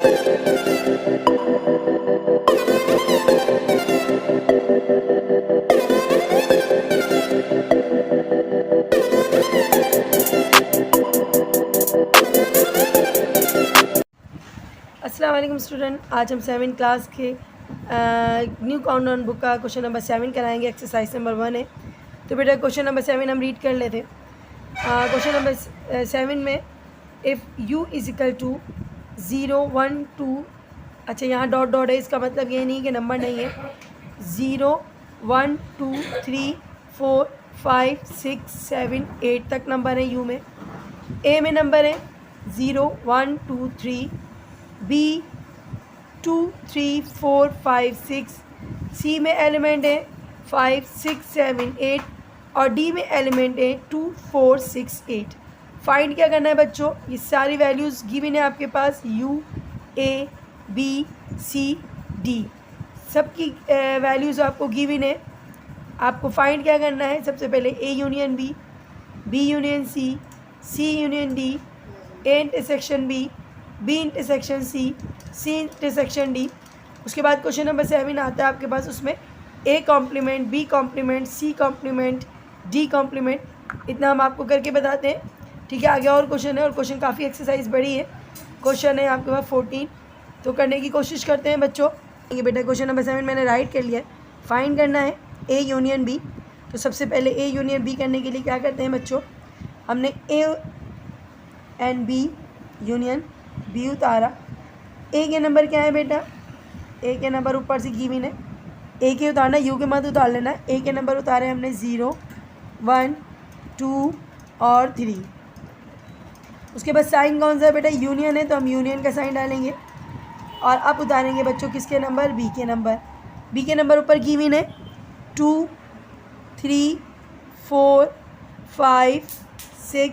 अस्सलाम वालेकुम स्टूडेंट, आज हम 7वीं क्लास के न्यू काउंटडाउन बुक का क्वेश्चन नंबर 7 कराएंगे। एक्सरसाइज नंबर 1 है। तो बेटा क्वेश्चन नंबर 7 हम रीड कर लेते। क्वेश्चन नंबर 7 में if u is equal to 0 1 2, अच्छा यहाँ डॉट डॉट है, इसका मतलब ये नहीं कि नंबर नहीं है। 0 1 2 3 4 5 6 7 8 तक नंबर है। u में a में नंबर है 0 1 2 3, B 2 3 4 5 6, C में एलिमेंट है 5 6 7 8 और D में एलिमेंट है 2 4 6 8। फाइंड क्या करना है बच्चों, ये सारी वैल्यूज़ गिवन है आपके पास, U A B C D सबकी वैल्यूज़ आपको गिवन है। आपको फाइंड क्या करना है, सबसे पहले A union B, B union C, C union D, A intersection B, B intersection C, C intersection D। उसके बाद क्वेश्चन नंबर 7 आता है आपके पास, उसमें A complement, B complement, C complement, D complement, इतना हम आपको करके बताते हैं। ठीक है, आगे और क्वेश्चन है और क्वेश्चन काफ़ी एक्सरसाइज बड़ी है। क्वेश्चन है आपके पास 14, तो करने की कोशिश करते हैं बच्चों। ये बेटा क्वेश्चन नंबर 7 मैंने राइट कर लिया है। फाइंड करना है A यूनियन B। तो सबसे पहले A यूनियन B करने के लिए क्या करते हैं बच्चों, हमने A and B union B उतारा। A के नंबर क्या है बेटा, A के नंबर ऊपर से गिवन है, A के उतारना, U के मत उतार लेना। A के नंबर उतारे हमने 0 1 2 और 3। उसके बाद साइन कौन सा है बेटा, यूनियन है, तो हम यूनियन का साइन डालेंगे। और अब उतारेंगे बच्चों किसके नंबर, B के नंबर। B के नंबर ऊपर गिवन है 2 3 4 5 6।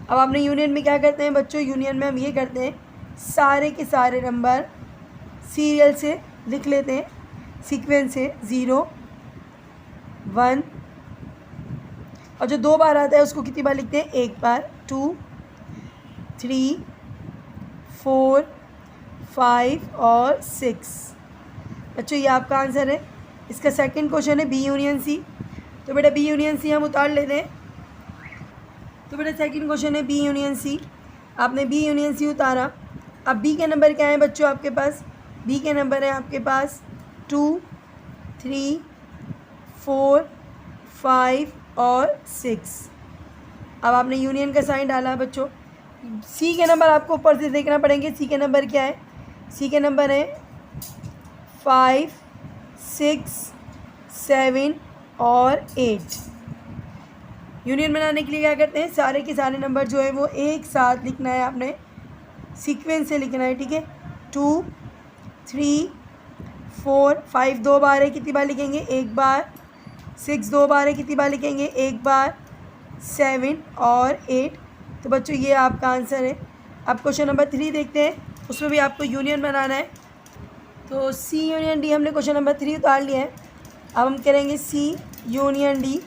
अब आपने यूनियन में क्या करते हैं बच्चों, यूनियन में हम ये करते हैं सारे के सारे नंबर सीरियल से लिख लेते हैं, सीक्वेंस से 0 1, और जो 2 बार आता है उसको कितनी बार लिखते हैं, एक बार। 2 3 4 5 और 6। बच्चों ये आपका आंसर है। इसका सेकंड क्वेश्चन है B यूनियन C। तो बेटा B यूनियन C हम उतार लेते हैं। तो बेटा सेकंड क्वेश्चन है B यूनियन C। आपने B यूनियन C उतारा। अब B के नंबर क्या है बच्चों आपके पास, B के नंबर है आपके पास 2 3 4 5 और 6। अब आपने यूनियन का साइन डाला बच्चों। C के नंबर आपको ऊपर से देखना पड़ेंगे। C के नंबर क्या है, C के नंबर है 5 6 7 और 8। यूनियन बनाने के लिए क्या करते हैं, सारे के सारे नंबर जो है वो एक साथ लिखना है, आपने सीक्वेंस से लिखना है। ठीक है, 2 3 4 5 2 बार है, कितनी बार लिखेंगे, एक बार। 6 2 बार है, कितनी बार लिखेंगे, एक बार। 7 और 8। तो बच्चों ये आपका आंसर है। अब क्वेश्चन नंबर 3 देखते हैं, उसमें भी आपको यूनियन बनाना है। तो C यूनियन D हमने क्वेश्चन नंबर 3 उतार लिया है। अब हम करेंगे C यूनियन D।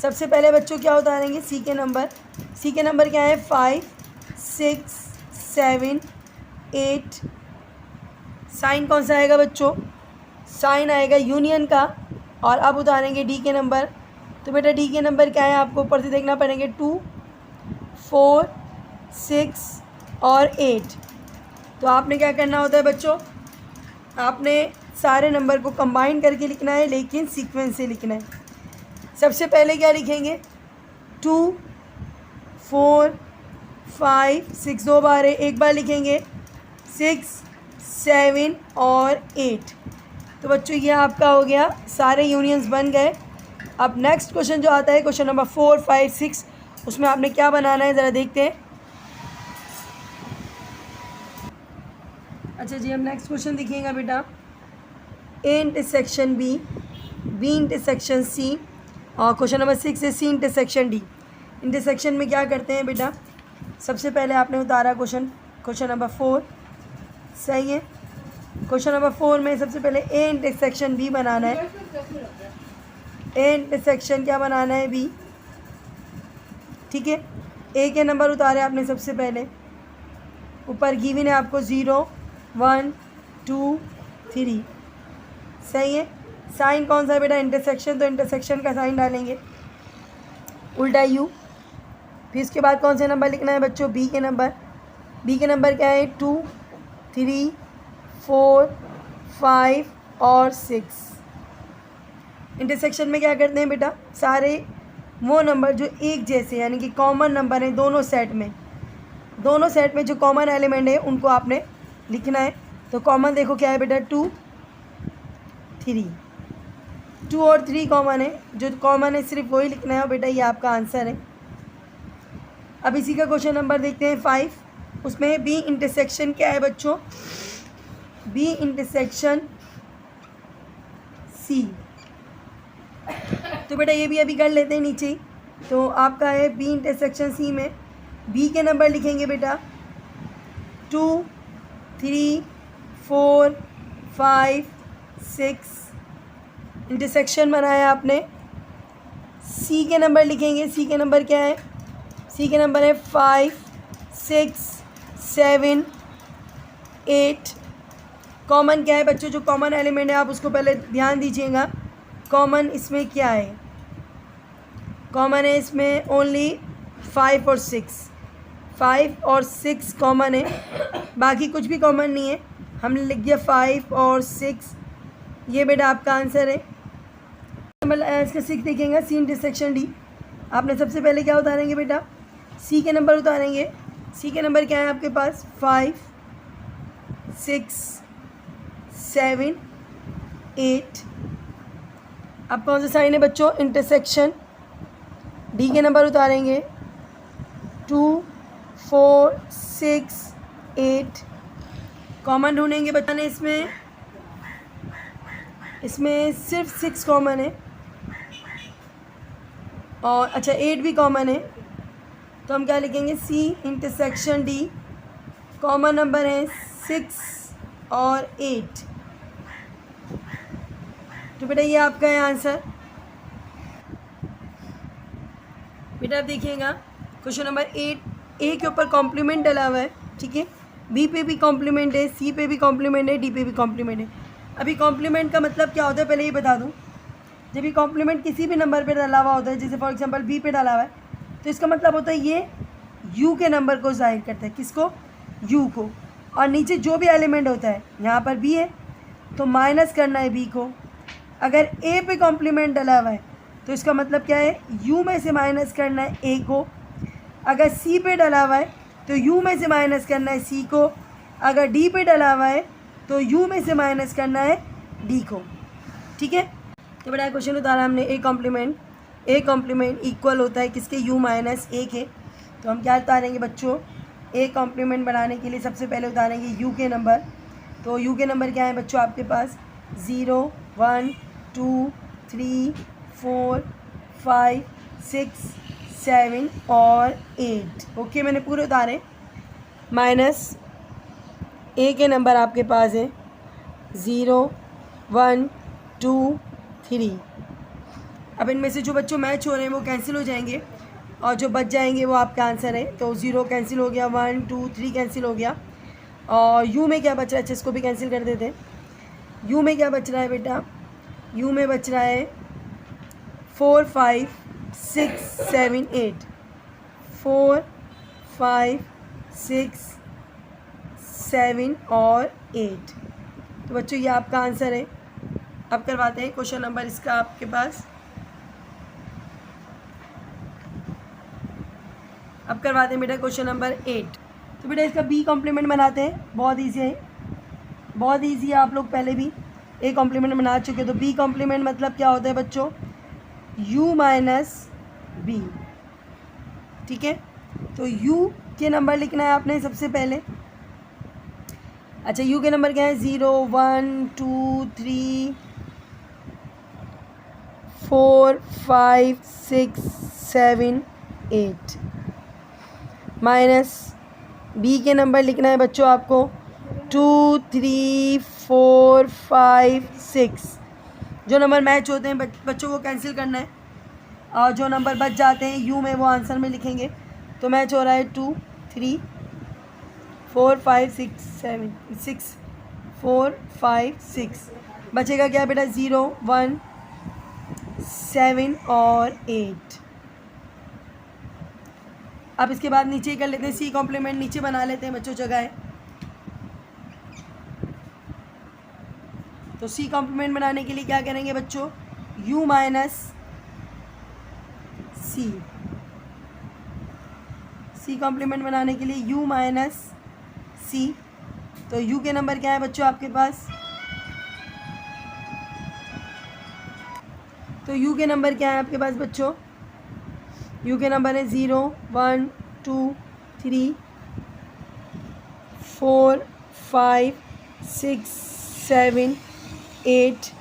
सबसे पहले बच्चों क्या उतारेंगे, C के नंबर। C के नंबर क्या है, 5 6 7 8। साइन कौन सा आएगा बच्चों, साइन आएगा यूनियन का। और अब उतारेंगे D के नंबर। तो बेटा D के नंबर क्या है, आपको ऊपर से देखना पड़ेंगे 2 4 6 और 8। तो आपने क्या करना होता है बच्चों, आपने सारे नंबर को कंबाइन करके लिखना है, लेकिन सीक्वेंस से लिखना है। सबसे पहले क्या लिखेंगे, 2 4 5 6 2 बार है, एक बार लिखेंगे। 6 7 और 8। तो बच्चों ये आपका हो गया, सारे यूनियंस बन गए। अब नेक्स्ट क्वेश्चन जो आता है क्वेश्चन नंबर 4 5 6, उसमें आपने क्या बनाना है ज़रा देखते हैं। अच्छा जी, हम नेक्स्ट क्वेश्चन देखिएगा बेटा। A intersection B, B intersection C, और क्वेश्चन नंबर 6 है C इंटरसेक्शन D। इंटरसेक्शन में क्या करते हैं बेटा, सबसे पहले आपने उतारा क्वेश्चन नंबर 4, सही है। क्वेश्चन नंबर 4 में सबसे पहले A इंटरसेक्शन B बनाना है। A इंटरसेक्शन क्या बनाना है, B। ठीक है, A के नंबर उतारे आपने सबसे पहले, ऊपर गिवन है आपको 0 1 2 3। सही है। साइन कौन सा है बेटा? इंटरसेक्शन, तो इंटरसेक्शन का साइन डालेंगे उल्टा यू। फिर इसके बाद कौन से नंबर लिखना है बच्चों? बी के नंबर। बी के नंबर क्या है? 2 3 4 5 और 6। इंटरसेक्शन में क्या करते हैं बेटा? सारे वो नंबर जो एक जैसे यानी कि कॉमन नंबर हैं दोनों सेट में जो कॉमन एलिमेंट है उनको आपने लिखना है। तो कॉमन देखो क्या है बेटा? 2 3। 2 और 3 कॉमन है, जो कॉमन है सिर्फ वही लिखना है बेटा, ये आपका आंसर है। अब इसी का क्वेश्चन नंबर देखते हैं 5। उसमें बी इंटरसेक्शन क्या है बच्चों? B intersection C. तो बेटा ये भी अभी कर लेते हैं नीचे ही। तो आपका है बी इंटरसेक्शन सी में बी के नंबर लिखेंगे बेटा 2 3 4 5 6। इंटरसेक्शन बनाया आपने। सी के नंबर लिखेंगे। सी के नंबर क्या है? सी के नंबर है 5 6 7 8। कॉमन क्या है बच्चों? जो कॉमन एलिमेंट है आप उसको पहले ध्यान दीजिएगा। कॉमन इसमें क्या है? कॉमन है इसमें ओनली 5 और 6। 5 और 6 कॉमन है, बाकी कुछ भी कॉमन नहीं है। हमने लिख दिया 5 और 6। ये बेटा आपका आंसर है। इसका 6 देखेंगे सी इंटरसेक्शन डी। आपने सबसे पहले क्या उतारेंगे बेटा? सी के नंबर उतारेंगे। सी के नंबर क्या है आपके पास? 5 6 7 8। अब कौन सा साइन है बच्चों? इंटरसेक्शन। डी के नंबर उतारेंगे 2 4 6 8। कॉमन ढूंढेंगे बच्चा ने। इसमें सिर्फ 6 कॉमन है और अच्छा 8 भी कॉमन है। तो हम क्या लिखेंगे? C intersection D. Common number है 6 और 8। तो बेटा ये आपका है आंसर। बेटा आप देखिएगा क्वेश्चन नंबर 8 ए के ऊपर कॉम्प्लीमेंट डला हुआ है, ठीक है। बी पे भी कॉम्प्लीमेंट है, सी पे भी कॉम्प्लीमेंट है, डी पे भी कॉम्प्लीमेंट है। अभी कॉम्प्लीमेंट का मतलब क्या होता है पहले ये बता दूं। जब ये कॉम्प्लीमेंट किसी भी नंबर पे डाला हुआ होता है, जैसे फॉर एग्जांपल बी पे डाला हुआ है, तो इसका मतलब होता है ये यू के नंबर को जाहिर करता है। किसको? यू को। और नीचे जो भी एलिमेंट होता है, यहाँ पर बी है तो माइनस करना है बी को। अगर ए पे कॉम्प्लीमेंट डला हुआ है तो इसका मतलब क्या है? यू में से माइनस करना है ए को। अगर सी पे डला हुआ है तो यू में से माइनस करना है सी को। अगर डी पे डला हुआ है तो यू में से माइनस करना है डी को, ठीक है। तो बड़ा क्वेश्चन उतारा हमने ए कॉम्प्लीमेंट इक्वल होता है किसके? यू माइनस ए के। तो हम क्या उतारेंगे बच्चों? ए कॉम्प्लीमेंट बनाने के लिए सबसे पहले उतारेंगे यू के नंबर। तो यू के नंबर क्या है बच्चों आपके पास? 0 1 2 3 4 5 6 7 और 8। ओके, मैंने पूरे उतारे। माइनस ए के नंबर आपके पास है 0 1 2 3। अब इनमें से जो बच्चों मैच हो रहे हैं वो कैंसिल हो जाएंगे और जो बच जाएंगे वो आपका आंसर है। तो 0 कैंसिल हो गया, 1 2 3 कैंसिल हो गया। और यू में क्या बच रहा है? अच्छा इसको भी कैंसिल कर देते हैं। यू में क्या बच रहा है बेटा? यू में बच रहा है 4 5 6 7 8। 4 5 6 7 और 8। तो बच्चों ये आपका आंसर है। अब करवाते हैं क्वेश्चन नंबर इसका आपके पास। अब करवाते हैं बेटा क्वेश्चन नंबर 8। तो बेटा इसका बी कॉम्प्लीमेंट बनाते हैं। बहुत ईजी है, बहुत ईजी है। आप लोग पहले भी ए कॉम्प्लीमेंट बना चुके हैं। तो बी कॉम्प्लीमेंट मतलब क्या होता है बच्चों? यू माइनस बी, ठीक है। तो यू के नंबर लिखना है आपने सबसे पहले। अच्छा यू के नंबर क्या है? 0 1 2 3 4 5 6 7 8। माइनस बी के नंबर लिखना है बच्चों आपको 2 3 4 5 6। जो नंबर मैच होते हैं बच्चों को कैंसिल करना है और जो नंबर बच जाते हैं यू में वो आंसर में लिखेंगे। तो मैच हो रहा है 2 3 4 5 6 7 6 4 5 6, बचेगा क्या बेटा 0 1 7 और 8। अब इसके बाद नीचे ही कर लेते हैं, सी कॉम्प्लीमेंट नीचे बना लेते हैं बच्चों जगह है। तो सी कॉम्प्लीमेंट बनाने के लिए क्या करेंगे बच्चों, u माइनस सी। सी कॉम्प्लीमेंट बनाने के लिए u माइनस सी। तो u के नंबर क्या है बच्चों आपके पास, तो u के नंबर क्या है आपके पास बच्चों, u के नंबर है 0 1 2 3 4 5 6 7 8।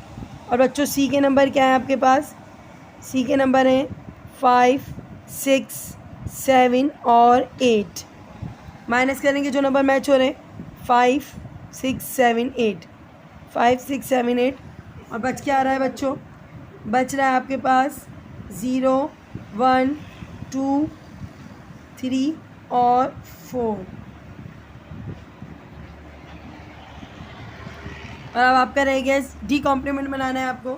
और बच्चों c के नंबर क्या है आपके पास, c के नंबर हैं 5 6 7 और 8। माइनस करेंगे जो नंबर मैच हो रहे हैं 5 6 7 8, 5 6 7 8। और बच क्या आ रहा है बच्चों, बच रहा है आपके पास 0 1 2 3 और 4। और अब आपका रह गया डी कॉम्प्लीमेंट बनाना है आपको।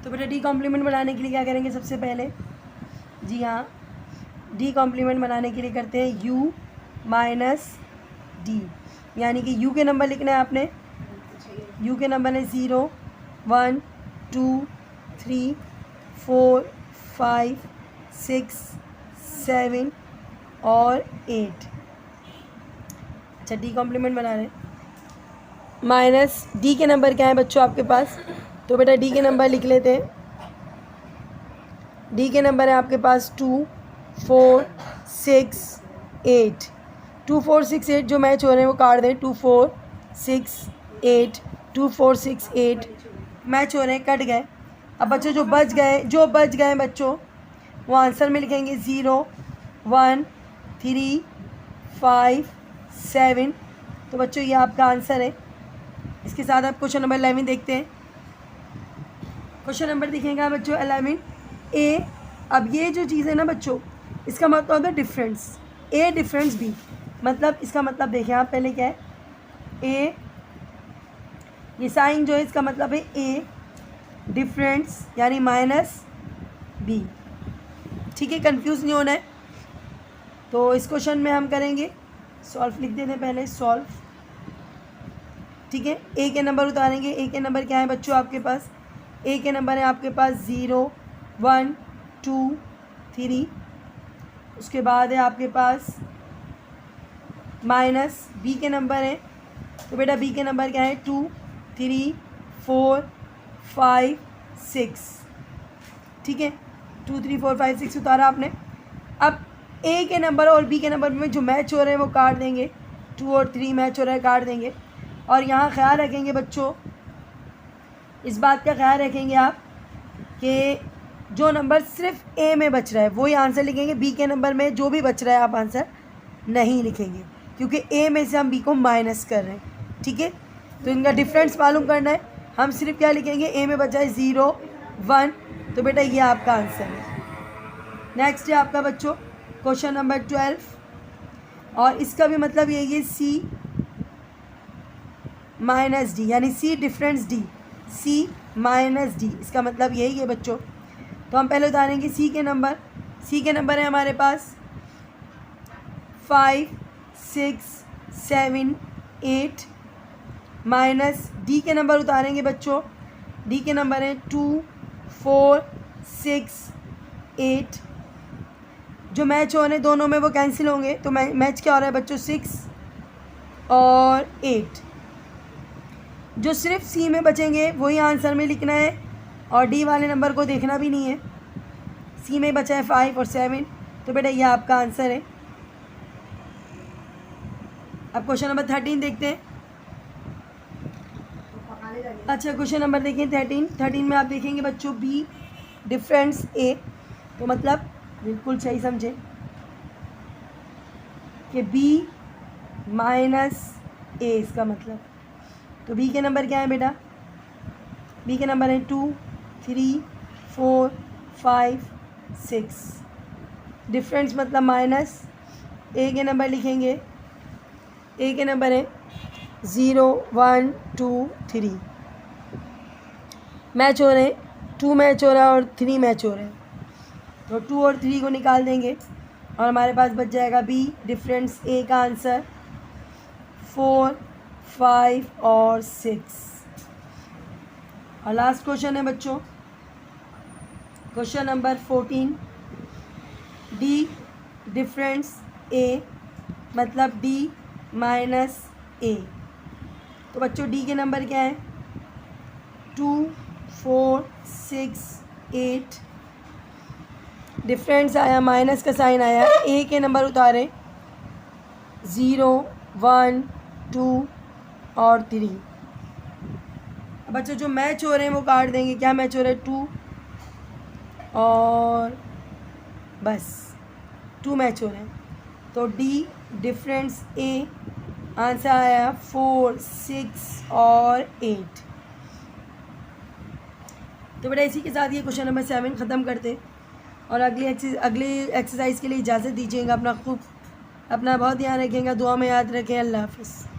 तो बेटा डी कॉम्प्लीमेंट बनाने के लिए क्या करेंगे सबसे पहले, जी हाँ डी कॉम्प्लीमेंट बनाने के लिए करते हैं u माइनस डी, यानी कि u के नंबर लिखना है आपने। u के नंबर है 0 1 2 3 4 5 6 7 और 8। अच्छा डी कॉम्प्लीमेंट बना रहे हैं। माइनस डी के नंबर क्या है बच्चों आपके पास, तो बेटा डी के नंबर लिख लेते हैं। डी के नंबर है आपके पास 2 4 6 8। 2 4 6 8 जो मैच हो रहे हैं वो काट दें, 2 4 6 8 2 4 6 8 मैच हो रहे हैं, कट गए। अब बच्चों जो बच गए बच्चों वो आंसर में लिखेंगे 0 1 3 5 7। तो बच्चों ये आपका आंसर है। इसके साथ आप क्वेश्चन नंबर 11 देखते हैं। क्वेश्चन नंबर दिखेगा बच्चों 11 ए। अब ये जो चीज़ है ना बच्चों, इसका मतलब होगा डिफरेंस, ए डिफरेंस बी। मतलब इसका मतलब देखिए आप पहले क्या है, ए ये साइन जो है इसका मतलब है ए डिफरेंस यानी माइनस बी। ठीक है, कंफ्यूज नहीं होना है। तो इस क्वेश्चन में हम करेंगे सॉल्व, लिख देते हैं पहले सॉल्व। ठीक है, ए के नंबर उतारेंगे। ए के नंबर क्या है बच्चों आपके पास, ए के नंबर है आपके पास 0 1 2 3। उसके बाद है आपके पास माइनस बी के नंबर है, तो बेटा बी के नंबर क्या है 2 3 4 5 6। ठीक है, 2 3 4 5 6 उतारा आपने। अब ए के नंबर और बी के नंबर में जो मैच हो रहे हैं वो काट देंगे, 2 और 3 मैच हो रहा है काट देंगे। और यहाँ ख्याल रखेंगे बच्चों, इस बात का ख्याल रखेंगे आप कि जो नंबर सिर्फ ए में बच रहा है वही आंसर लिखेंगे, बी के नंबर में जो भी बच रहा है आप आंसर नहीं लिखेंगे, क्योंकि ए में से हम बी को माइनस कर रहे हैं। ठीक है, तो इनका डिफरेंस मालूम करना है, हम सिर्फ क्या लिखेंगे, ए में बचा है 0 1। तो बेटा ये आपका आंसर है। नेक्स्ट है आपका बच्चों क्वेश्चन नंबर 12, और इसका भी मतलब यही है सी माइनस डी, यानी सी डिफरेंस डी, सी माइनस डी, इसका मतलब यही है बच्चों। तो हम पहले उतारेंगे सी के नंबर। सी के नंबर है हमारे पास 5 6 7 8 माइनस डी के नंबर उतारेंगे बच्चों। डी के नंबर है 2 4 6 8। जो मैच हो रहे हैं दोनों में वो कैंसिल होंगे, तो मैच क्या हो रहा है बच्चों 6 और 8। जो सिर्फ सी में बचेंगे वही आंसर में लिखना है, और डी वाले नंबर को देखना भी नहीं है। सी में बचा है 5 और 7, तो बेटा ये आपका आंसर है। अब क्वेश्चन नंबर 13 देखते हैं। अच्छा क्वेश्चन नंबर देखिए 13 में आप देखेंगे बच्चों बी डिफरेंस ए। तो मतलब बिल्कुल सही समझे कि बी माइनस ए, इसका मतलब। तो बी के नंबर क्या है बेटा, बी के नंबर है 2 3 4 5 6। डिफरेंस मतलब माइनस। ए के नंबर लिखेंगे, ए के नंबर है 0 1 2 3 मैच हो रहे हैं, 2 मैच हो रहा है और 3 मैच हो रहे हैं, तो 2 और 3 को निकाल देंगे और हमारे पास बच जाएगा बी डिफरेंस ए का आंसर 4 5 और 6। और लास्ट क्वेश्चन है बच्चों, क्वेश्चन नंबर 14, डी डिफरेंस ए मतलब डी माइनस ए। तो बच्चों डी के नंबर क्या है, 2 4 6 8, डिफरेंस आया, माइनस का साइन आया, ए के नंबर उतारे 0 1 2 और 3। अब बच्चों जो मैच हो रहे हैं वो काट देंगे, क्या मैच हो रहा है 2 और बस 2 मैच हो रहे हैं, तो डी डिफरेंस ए आंसर आया 4 6 और 8। तो बेटा इसी के साथ ये क्वेश्चन नंबर 7 ख़त्म करते और अगली एक्सरसाइज के लिए इजाज़त दीजिएगा। अपना बहुत ध्यान रखिएगा, दुआ में याद रखें। अल्लाह हाफ़िज़।